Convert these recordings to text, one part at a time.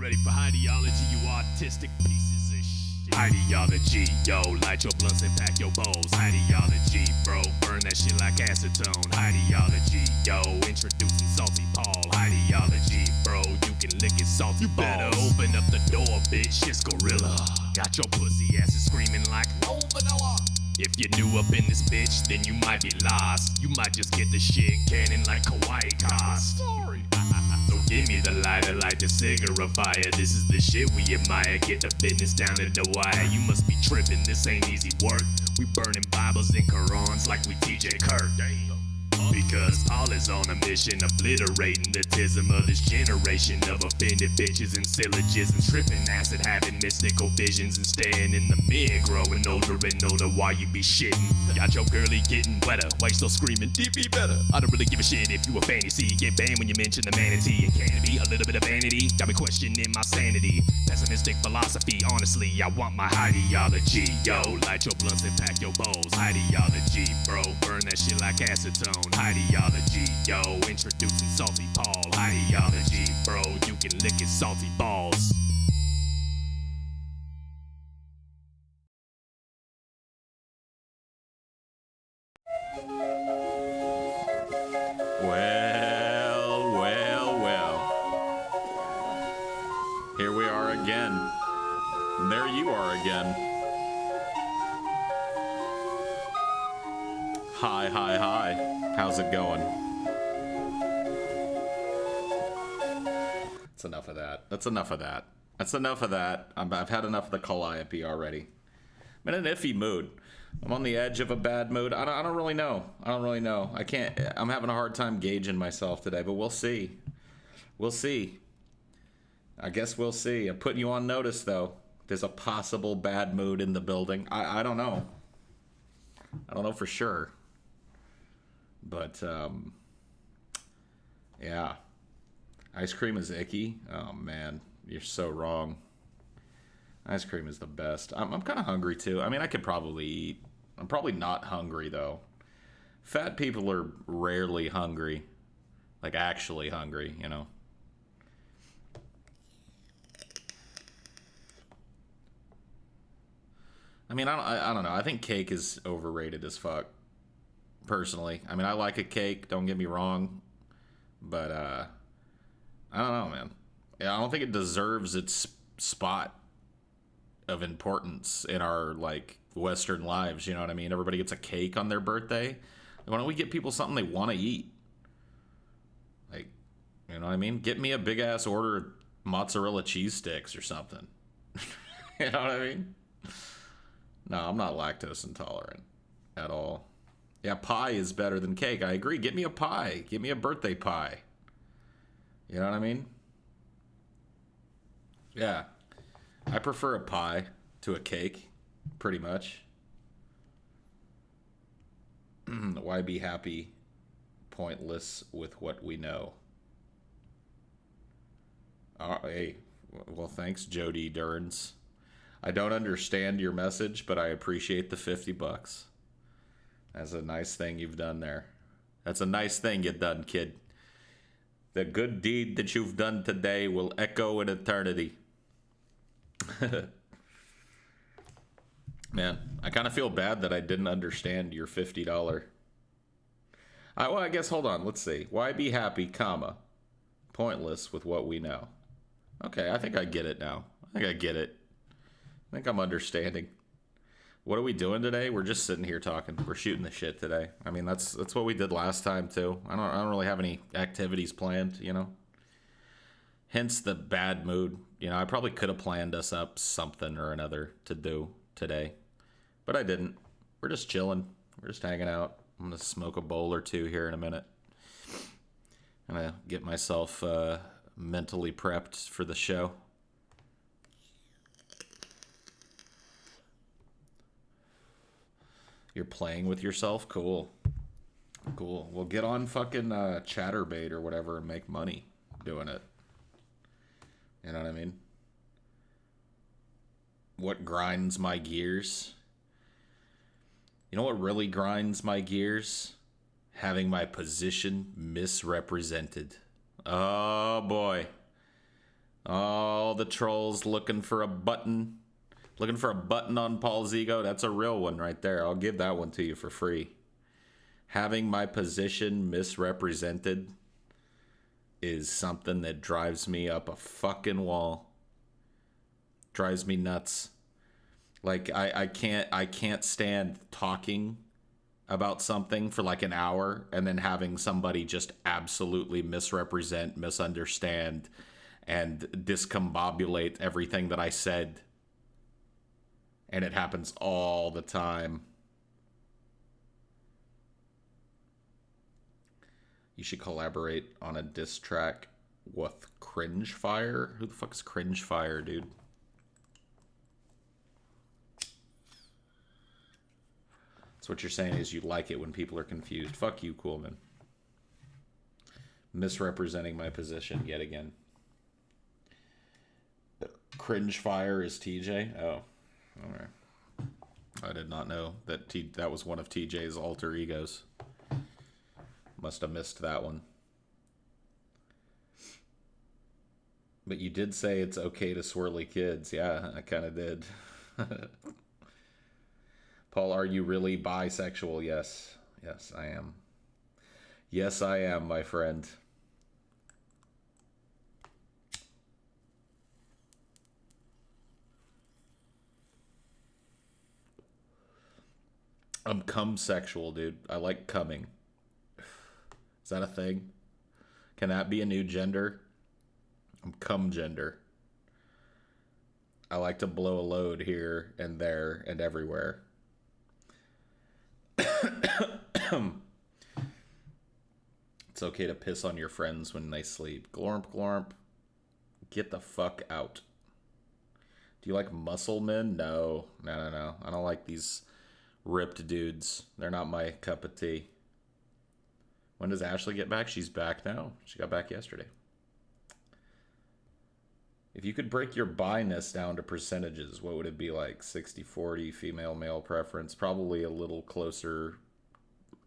ready for Highdeology, you artistic pieces of shit. Highdeology, yo, light your blunts and pack your bowls. Highdeology, bro, burn that shit like acetone. Highdeology, yo, introducing Salty Paul. Highdeology, bro, you can lick it salty balls. You better open up the door, bitch, it's Gorilla. Got your pussy asses screaming like no vanilla. If you're new up in this bitch, then you might be lost. You might just get the shit cannon like Kawaii cost. Sorry. So give me the lighter, light the cigarette fire. This is the shit we admire. Get the business down to the wire. You must be tripping, this ain't easy work. We burning Bibles and Qurans like we TJ Kirk. Damn. Because all is on a mission, obliterating the tism of this generation of offended bitches and syllogisms, tripping acid, having mystical visions, and staying in the mid, growing older and older while you be shitting. Got your girlie getting wetter, why you still screaming, DP better? I don't really give a shit if you a fantasy, get banned when you mention the manatee. And can it be a little bit of vanity? Got me questioning my sanity. Pessimistic philosophy, honestly, I want my Highdeology. Yo, light your blunts and pack your bowls. Highdeology, bro, burn that shit like acetone. Highdeology, yo, introducing Salty Paul. Highdeology, bro, you can lick it salty balls. Well. Here we are again. And there you are again. Hi. How's it going? That's enough of that. I've had enough of the calliope already. I'm in an iffy mood. I'm on the edge of a bad mood. I don't really know. I'm having a hard time gauging myself today, but we'll see. I guess we'll see. I'm putting you on notice, though. There's a possible bad mood in the building. I don't know. I don't know for sure. But, yeah. Ice cream is icky? Oh, man. You're so wrong. Ice cream is the best. I'm kind of hungry, too. I mean, I could probably eat. I'm probably not hungry, though. Fat people are rarely hungry. Like, actually hungry, you know? I mean, I don't know. I think cake is overrated as fuck. Personally, I mean, I like a cake, don't get me wrong, but I don't know, man. Yeah, I don't think it deserves its spot of importance in our, like, Western lives, you know what I mean? Everybody gets a cake on their birthday. Why don't we get people something they want to eat? Like, you know what I mean? Get me a big ass order of mozzarella cheese sticks or something. You know what I mean? No, I'm not lactose intolerant at all. Yeah, pie is better than cake. I agree. Get me a pie. Give me a birthday pie. You know what I mean? Yeah. I prefer a pie to a cake, pretty much. Why be happy, pointless with what we know? Hey, well, thanks, Jody Durns. I don't understand your message, but I appreciate the $50. That's a nice thing you've done there. That's a nice thing you've done, kid. The good deed that you've done today will echo in eternity. Man, I kind of feel bad that I didn't understand your $50. Well, I guess, hold on, let's see. Why be happy, comma, pointless with what we know? Okay, I think I get it now. I think I'm understanding. What are we doing today? We're just sitting here talking. We're shooting the shit today. I mean, that's what we did last time too. I don't really have any activities planned, you know. Hence the bad mood. You know, I probably could have planned us up something or another to do today, but I didn't. We're just chilling. We're just hanging out. I'm gonna smoke a bowl or two here in a minute. I'm gonna get myself mentally prepped for the show. You're playing with yourself? Cool. Well, get on fucking Chatterbait or whatever and make money doing it. You know what I mean? What grinds my gears? You know what really grinds my gears? Having my position misrepresented. Oh boy. All the trolls looking for a button. Looking for a button on Paul's ego. That's a real one right there. I'll give that one to you for free. Having my position misrepresented is something that drives me up a fucking wall. Drives me nuts. Like I can't stand talking about something for like an hour and then having somebody just absolutely misrepresent, misunderstand, and discombobulate everything that I said. And it happens all the time. You should collaborate on a diss track with Cringe Fire. Who the fuck is Cringe Fire, dude? So what you're saying is you like it when people are confused. Fuck you, Coolman. Misrepresenting my position yet again. Cringe Fire is TJ? Oh, alright. I did not know that that was one of TJ's alter egos. Must have missed that one. But you did say it's okay to swirly kids. Yeah, I kind of did. Paul, are you really bisexual? Yes. Yes, I am. Yes, I am, my friend. I'm cum-sexual, dude. I like coming. Is that a thing? Can that be a new gender? I'm cum-gender. I like to blow a load here and there and everywhere. It's okay to piss on your friends when they sleep. Glorp, glorp. Get the fuck out. Do you like muscle men? No. No. I don't like these ripped dudes. They're not my cup of tea. When does Ashley get back? She's back now. She got back yesterday. If you could break your bi-ness down to percentages, what would it be like? 60-40 female-male preference? Probably a little closer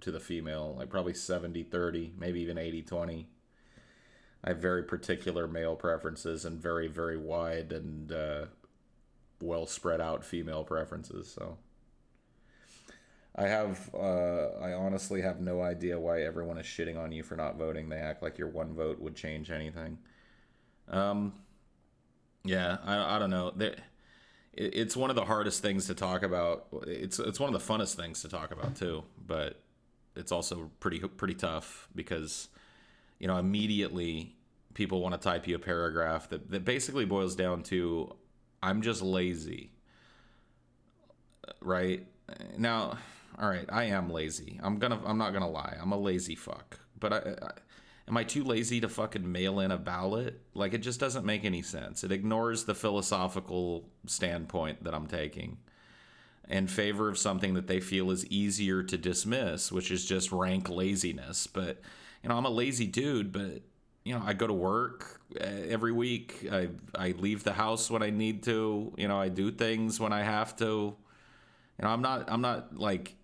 to the female. Like probably 70-30, maybe even 80-20. I have very particular male preferences and very, very wide and well spread out female preferences. So I honestly have no idea why everyone is shitting on you for not voting. They act like your one vote would change anything. Yeah, I don't know. It's one of the hardest things to talk about. It's one of the funnest things to talk about too, but it's also pretty tough because, you know, immediately people want to type you a paragraph that basically boils down to, I'm just lazy. Right? Now, all right, I am lazy. I'm not gonna lie. I'm a lazy fuck. But am I too lazy to fucking mail in a ballot? Like, it just doesn't make any sense. It ignores the philosophical standpoint that I'm taking in favor of something that they feel is easier to dismiss, which is just rank laziness. But, you know, I'm a lazy dude, but, you know, I go to work every week. I leave the house when I need to. You know, I do things when I have to. You know, I'm not like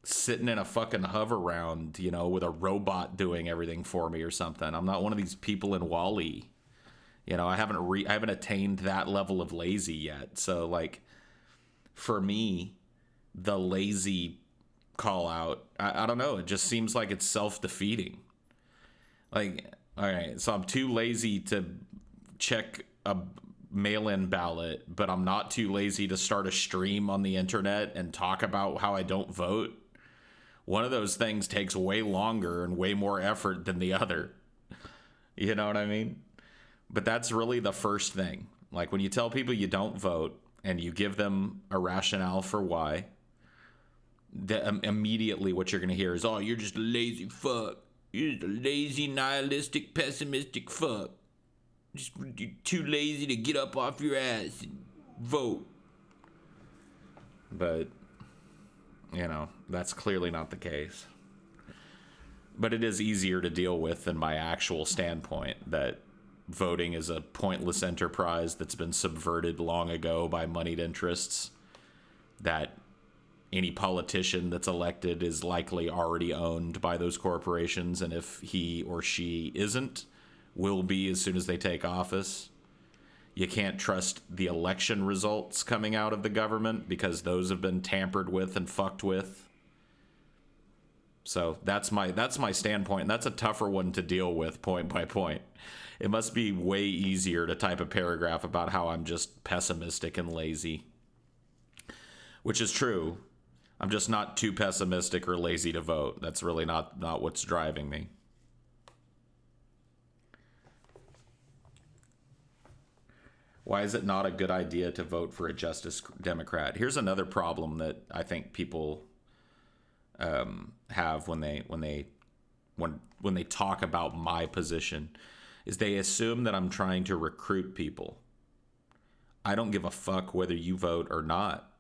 sitting in a fucking hover round, you know, with a robot doing everything for me or something. I'm not one of these people in Wall-E. You know, I haven't attained that level of lazy yet. So, like, for me, the lazy call out, I don't know, it just seems like it's self-defeating. Like, all right, so I'm too lazy to check a mail-in ballot, but I'm not too lazy to start a stream on the internet and talk about how I don't vote. One of those things takes way longer and way more effort than the other. You know what I mean? But that's really the first thing. Like, when you tell people you don't vote and you give them a rationale for why, immediately what you're going to hear is, oh, you're just a lazy fuck. You're just a lazy, nihilistic, pessimistic fuck. You're too lazy to get up off your ass and vote. But, you know, that's clearly not the case. But it is easier to deal with than my actual standpoint that voting is a pointless enterprise that's been subverted long ago by moneyed interests, that any politician that's elected is likely already owned by those corporations, and if he or she isn't, will be as soon as they take office. you can't trust the election results coming out of the government because those have been tampered with and fucked with. So that's my standpoint, and that's a tougher one to deal with point by point. It must be way easier to type a paragraph about how I'm just pessimistic and lazy, which is true. I'm just not too pessimistic or lazy to vote. That's really not what's driving me. Why is it not a good idea to vote for a Justice Democrat? Here's another problem that I think people have when they talk about my position, is they assume that I'm trying to recruit people. I don't give a fuck whether you vote or not.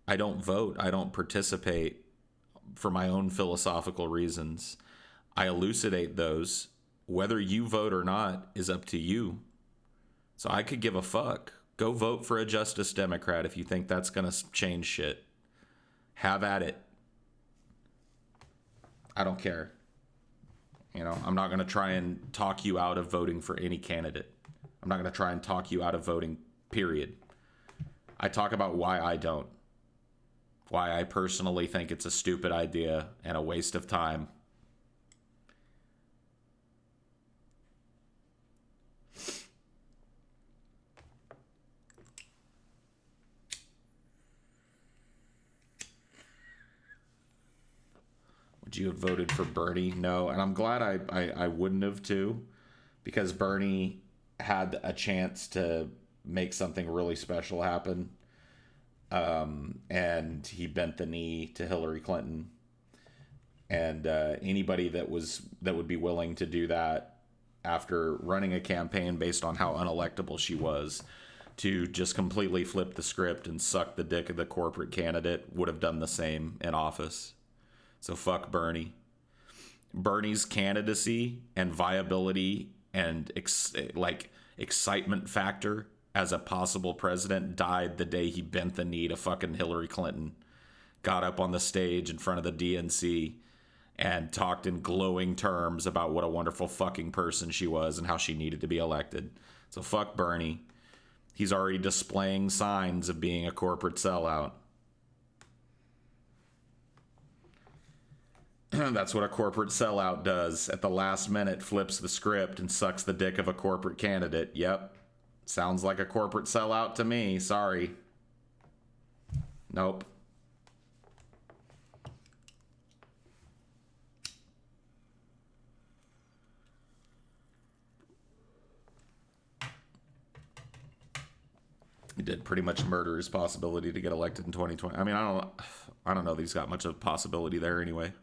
I don't vote. I don't participate for my own philosophical reasons. I elucidate those. Whether you vote or not is up to you. So I could give a fuck. Go vote for a Justice Democrat if you think that's going to change shit. Have at it. I don't care. You know, I'm not going to try and talk you out of voting for any candidate. I'm not going to try and talk you out of voting, period. I talk about why I don't. Why I personally think it's a stupid idea and a waste of time. Would you have voted for Bernie? No, and I'm glad I wouldn't have too, because Bernie had a chance to make something really special happen, and he bent the knee to Hillary Clinton, and anybody that would be willing to do that after running a campaign based on how unelectable she was, to just completely flip the script and suck the dick of the corporate candidate, would have done the same in office. So fuck Bernie. Bernie's candidacy and viability and excitement factor as a possible president died the day he bent the knee to fucking Hillary Clinton, got up on the stage in front of the DNC and talked in glowing terms about what a wonderful fucking person she was and how she needed to be elected. So fuck Bernie. He's already displaying signs of being a corporate sellout. That's what a corporate sellout does. At the last minute, flips the script and sucks the dick of a corporate candidate. Yep. Sounds like a corporate sellout to me. Sorry. Nope. He did pretty much murder his possibility to get elected in 2020. I mean, I don't know that he's got much of a possibility there anyway.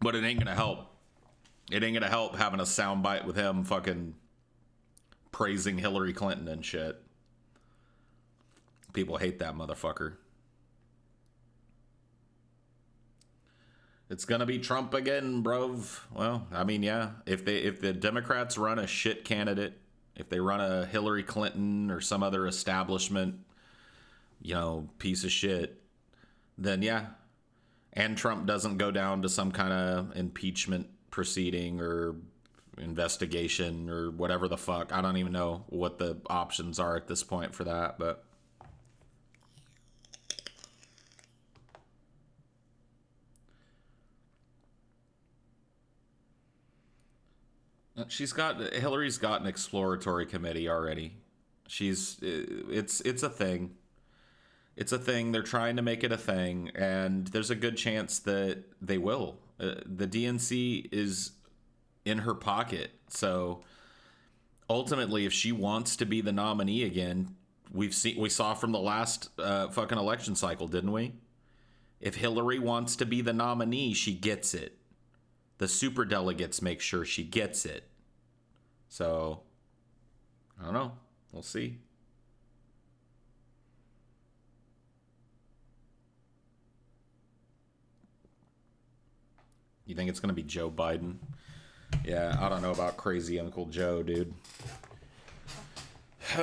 But it ain't gonna help. It ain't gonna help having a soundbite with him fucking praising Hillary Clinton and shit. People hate that motherfucker. It's gonna be Trump again, bruv. Well, I mean, yeah. If the Democrats run a shit candidate, if they run a Hillary Clinton or some other establishment, piece of shit, then yeah. And Trump doesn't go down to some kind of impeachment proceeding or investigation or whatever the fuck. I don't even know what the options are at this point for that, but Hillary's got an exploratory committee already. It's a thing. It's a thing. They're trying to make it a thing, and there's a good chance that they will. The DNC is in her pocket, so ultimately, if she wants to be the nominee again, we saw from the last fucking election cycle, didn't we? If Hillary wants to be the nominee, she gets it. The superdelegates make sure she gets it. So, I don't know. We'll see. You think it's going to be Joe Biden? Yeah, I don't know about crazy Uncle Joe, dude.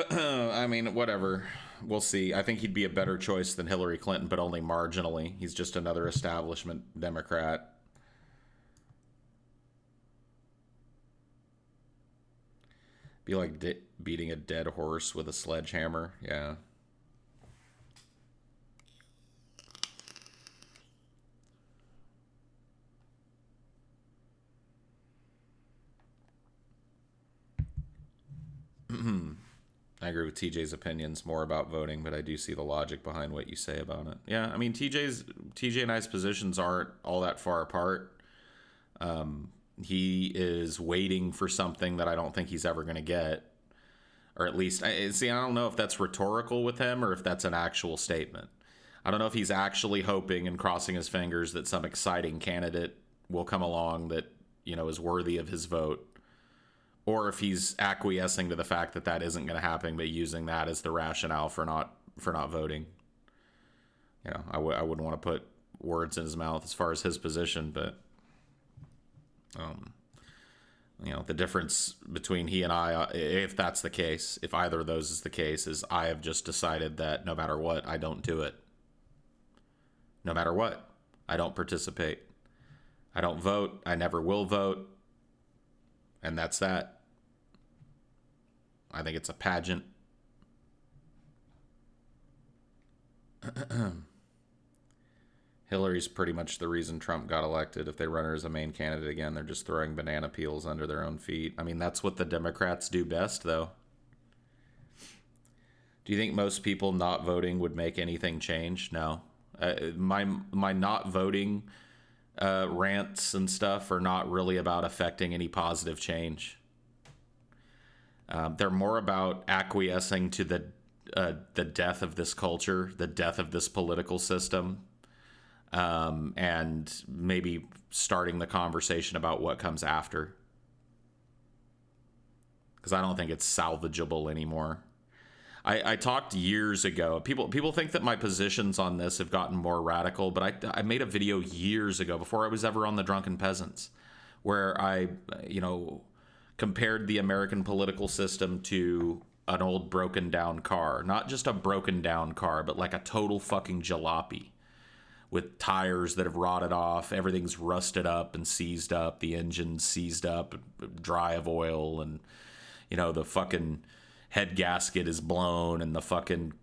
I mean, whatever. We'll see. I think he'd be a better choice than Hillary Clinton, but only marginally. He's just another establishment Democrat. Be like beating a dead horse with a sledgehammer. Yeah. I agree with TJ's opinions more about voting, but I do see the logic behind what you say about it. Yeah, I mean TJ and I's positions aren't all that far apart. He is waiting for something that I don't think he's ever going to get, or at least I don't know if that's rhetorical with him or if that's an actual statement. I don't know if he's actually hoping and crossing his fingers that some exciting candidate will come along that, you know, is worthy of his vote, or if he's acquiescing to the fact that that isn't going to happen, but using that as the rationale for not voting. You know, I wouldn't want to put words in his mouth as far as his position, but you know, the difference between he and I, if that's the case, if either of those is the case, is I have just decided that no matter what, I don't do it. No matter what, I don't participate. I don't vote. I never will vote. And that's that. I think it's a pageant. Hillary's pretty much the reason Trump got elected. If they run her as a main candidate again, they're just throwing banana peels under their own feet. I mean, that's what the Democrats do best, though. Do you think most people not voting would make anything change? No. My not voting rants and stuff are not really about affecting any positive change. They're more about acquiescing to the death of this culture, the death of this political system, and maybe starting the conversation about what comes after. Because I don't think it's salvageable anymore. I talked years ago. People think that my positions on this have gotten more radical, but I made a video years ago before I was ever on the Drunken Peasants, where I, you know, compared the American political system to an old broken down car. Not just a broken down car, but like a total fucking jalopy with tires that have rotted off. Everything's rusted up and seized up. The engine's seized up, dry of oil, and, you know, the fucking head gasket is blown, and the fucking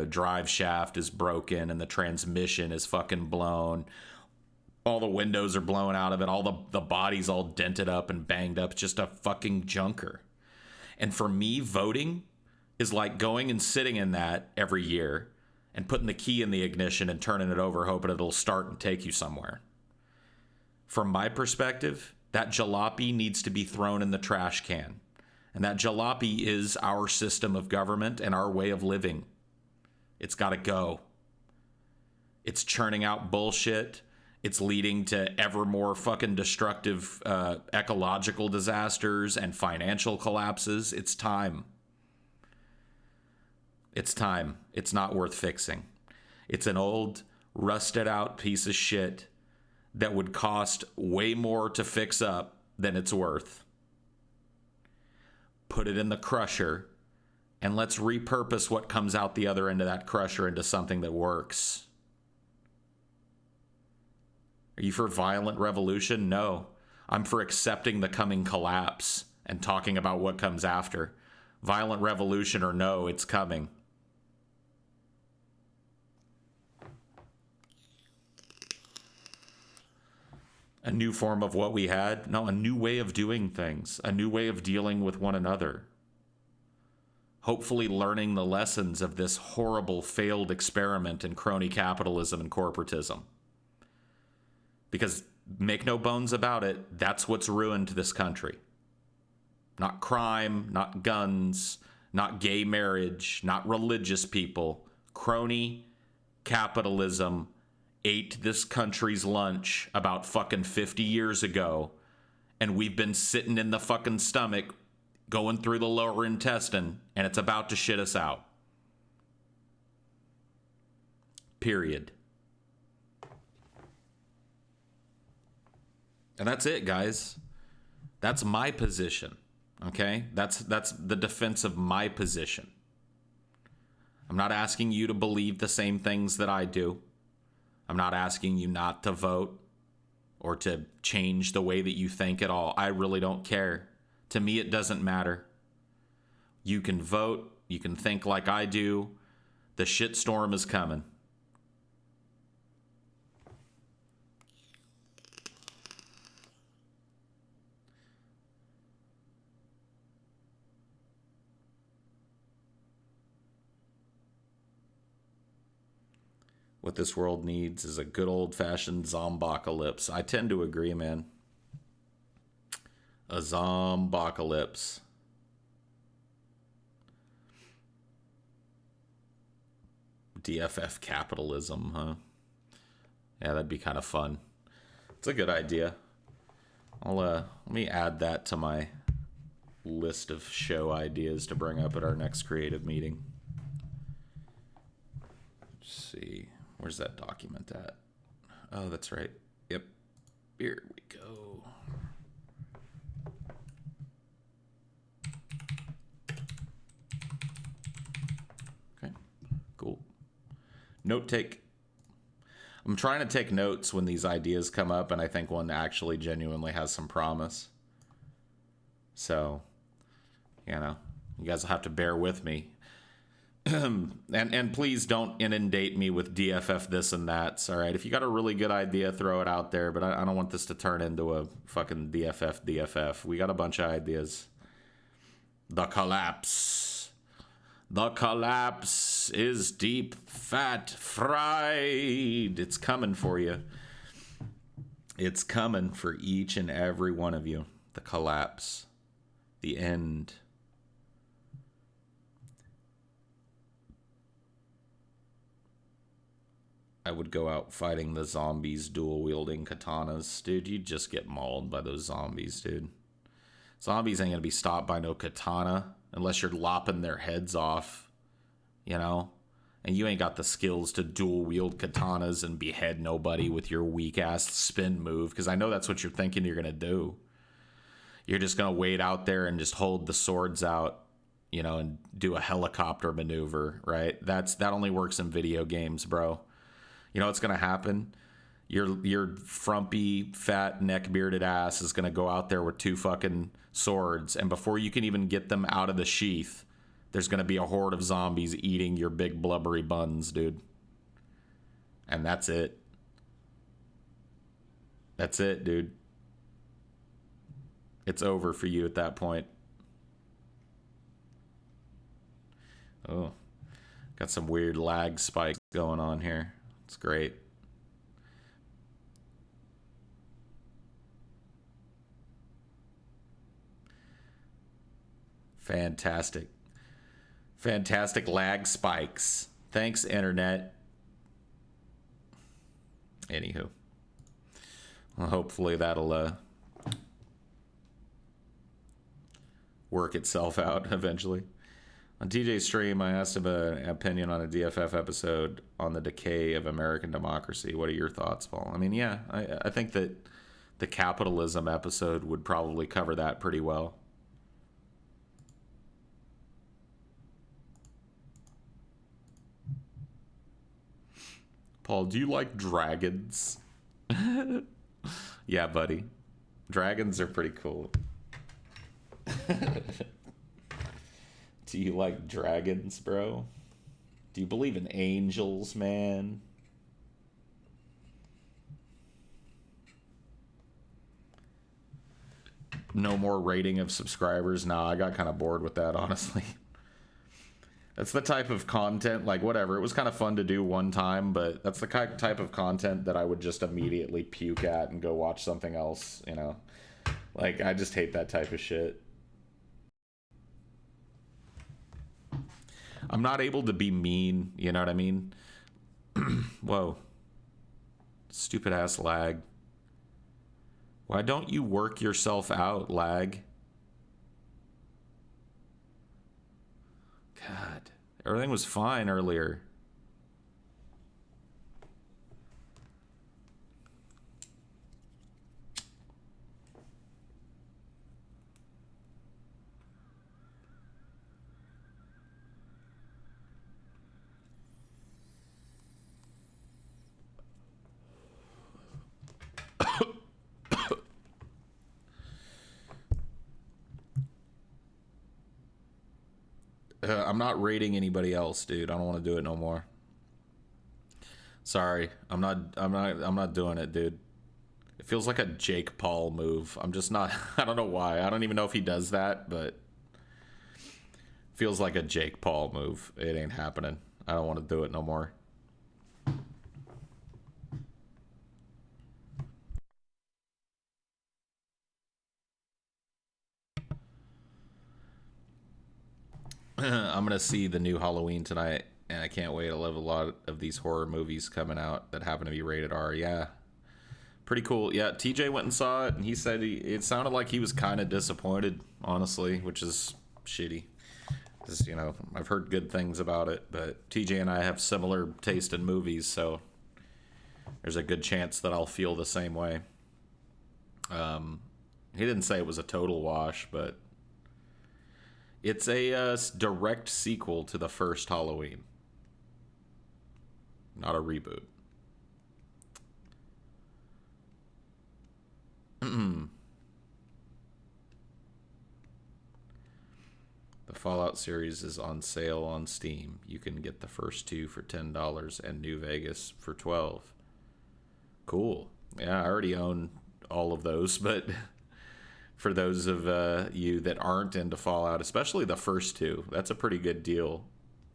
drive shaft is broken, and the transmission is fucking blown. All the windows are blown out of it. All the body's all dented up and banged up. It's just a fucking junker. And for me, voting is like going and sitting in that every year and putting the key in the ignition and turning it over, hoping it'll start and take you somewhere. From my perspective, that jalopy needs to be thrown in the trash can. And that jalopy is our system of government and our way of living. It's got to go. It's churning out bullshit. It's leading to ever more fucking destructive ecological disasters and financial collapses. It's time. It's time. It's not worth fixing. It's an old, rusted out piece of shit that would cost way more to fix up than it's worth. Put it in the crusher, and let's repurpose what comes out the other end of that crusher into something that works. Are you for violent revolution? No. I'm for accepting the coming collapse and talking about what comes after. Violent revolution or no, it's coming. A new form of what we had? No, a new way of doing things. A new way of dealing with one another. Hopefully learning the lessons of this horrible failed experiment in crony capitalism and corporatism. Because make no bones about it, that's what's ruined this country. Not crime, not guns, not gay marriage, not religious people. Crony capitalism ate this country's lunch about fucking 50 years ago, and we've been sitting in the fucking stomach going through the lower intestine, and it's about to shit us out. Period. And that's it, guys. That's my position. Okay? That's the defense of my position. I'm not asking you to believe the same things that I do. I'm not asking you not to vote or to change the way that you think at all. I really don't care. To me, it doesn't matter. You can vote. You can think like I do. The shitstorm is coming. What this world needs is a good old-fashioned zombocalypse. I tend to agree, man. A zombocalypse. DFF capitalism, huh? Yeah, that'd be kind of fun. It's a good idea. Let me add that to my list of show ideas to bring up at our next creative meeting. Let's see. Where's that document at? Oh, that's right. Yep. Here we go. Okay. Cool. Note take. I'm trying to take notes when these ideas come up, and I think one actually genuinely has some promise. So, you guys will have to bear with me. and please don't inundate me with DFF this and that. All right, if you got a really good idea, throw it out there. But I don't want this to turn into a fucking DFF. We got a bunch of ideas. The collapse. The collapse is deep, fat, fried. It's coming for you. It's coming for each and every one of you. The collapse. The end. I would go out fighting the zombies, dual-wielding katanas. Dude, you'd just get mauled by those zombies, dude. Zombies ain't gonna be stopped by no katana unless you're lopping their heads off, And you ain't got the skills to dual-wield katanas and behead nobody with your weak-ass spin move, because I know that's what you're thinking you're gonna do. You're just gonna wait out there and just hold the swords out, and do a helicopter maneuver, right? That only works in video games, bro. You know what's gonna happen? Your frumpy, fat, neck-bearded ass is gonna go out there with two fucking swords, and before you can even get them out of the sheath, there's gonna be a horde of zombies eating your big blubbery buns, dude. And that's it. That's it, dude. It's over for you at that point. Oh, got some weird lag spikes going on here. It's great. Fantastic. Fantastic lag spikes. Thanks, internet. Anywho. Well, hopefully that'll work itself out eventually. On TJ's stream, I asked him an opinion on a DFF episode on the decay of American democracy. What are your thoughts, Paul? I mean, yeah, I think that the capitalism episode would probably cover that pretty well. Paul, do you like dragons? Yeah, buddy. Dragons are pretty cool. Do you like dragons, bro? Do you believe in angels, man? No more rating of subscribers? Nah, I got kind of bored with that, honestly. That's the type of content, like, whatever. It was kind of fun to do one time, but that's the type of content that I would just immediately puke at and go watch something else, Like, I just hate that type of shit. I'm not able to be mean, you know what I mean? Whoa. Stupid ass lag. Why don't you work yourself out, lag? God. Everything was fine earlier. I'm not rating anybody else, dude. I don't want to do it no more. Sorry, I'm not doing it, dude. It feels like a Jake Paul move. I'm just not. I don't know why. I don't even know if he does that, but feels like a Jake Paul move. It ain't happening. I don't want to do it no more. I'm gonna see the new Halloween tonight, and I can't wait. I love a lot of these horror movies coming out that happen to be rated R. Yeah, pretty cool. Yeah, TJ went and saw it, and he said it sounded like he was kind of disappointed, honestly, which is shitty. Because, you know, I've heard good things about it, but TJ and I have similar taste in movies, so there's a good chance that I'll feel the same way. He didn't say it was a total wash, but it's a direct sequel to the first Halloween, not a reboot. The Fallout series is on sale on Steam. You can get the first two for $10 and New Vegas for $12. Cool. Yeah, I already own all of those, but for those of you that aren't into Fallout, especially the first two, that's a pretty good deal.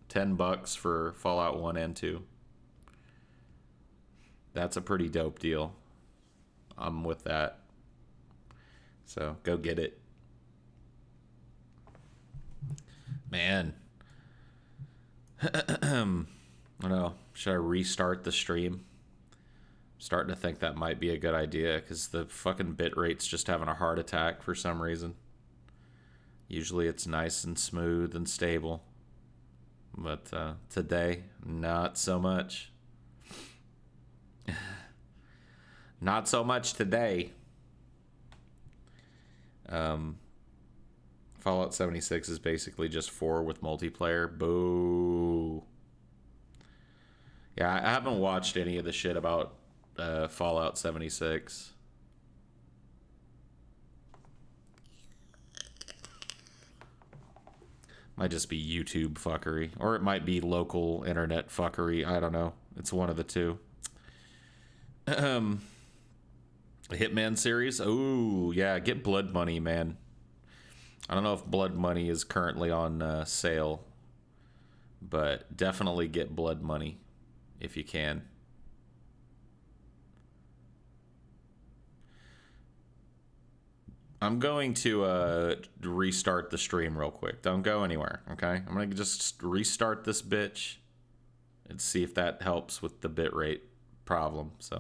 $10 for Fallout 1 and 2. That's a pretty dope deal. I'm with that. So go get it. Man. I don't know. Should I restart the stream? I'm starting to think that might be a good idea because the fucking bit rate's just having a heart attack for some reason. Usually it's nice and smooth and stable. But today, not so much. Not so much today. Fallout 76 is basically just 4 with multiplayer. Boo. Yeah, I haven't watched any of the shit about Fallout 76. Might just be YouTube fuckery. Or it might be local internet fuckery. I don't know. It's one of the two. The Hitman series? Ooh, yeah, get Blood Money, man. I don't know if Blood Money is currently on sale, but definitely get Blood Money if you can. I'm going to restart the stream real quick. Don't go anywhere, okay? I'm going to just restart this bitch and see if that helps with the bitrate problem. So.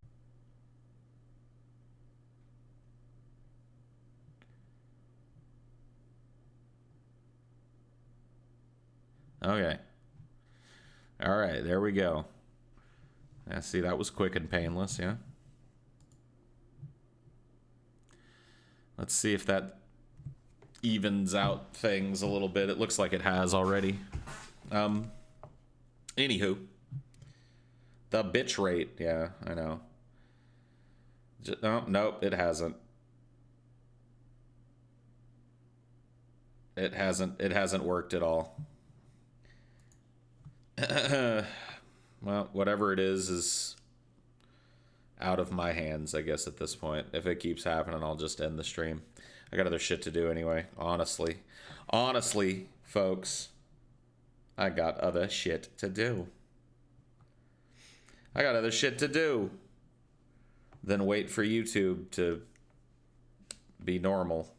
Okay. All right, there we go. Yeah, see, that was quick and painless, yeah? Let's see if that evens out things a little bit. It looks like it has already. Anywho. The bitch rate, yeah, I know. Oh, nope, it hasn't. It hasn't worked at all. Well, whatever it is out of my hands, I guess, at this point. If it keeps happening, I'll just end the stream. I got other shit to do anyway, honestly. Honestly, folks, I got other shit to do. I got other shit to do than wait for YouTube to be normal.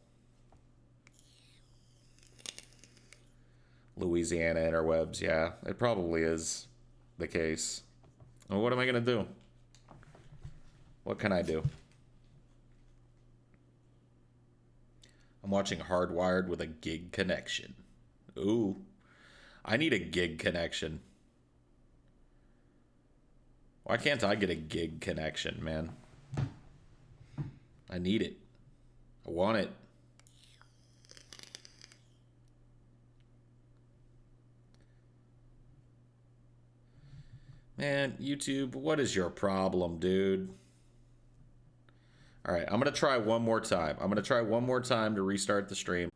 Louisiana interwebs, yeah, it probably is the case. Well, what am I gonna do? What can I do? I'm watching Hardwired with a gig connection. Ooh, I need a gig connection. Why can't I get a gig connection, man? I need it. I want it. Man, YouTube, what is your problem, dude? All right, I'm going to try one more time. I'm going to try one more time to restart the stream.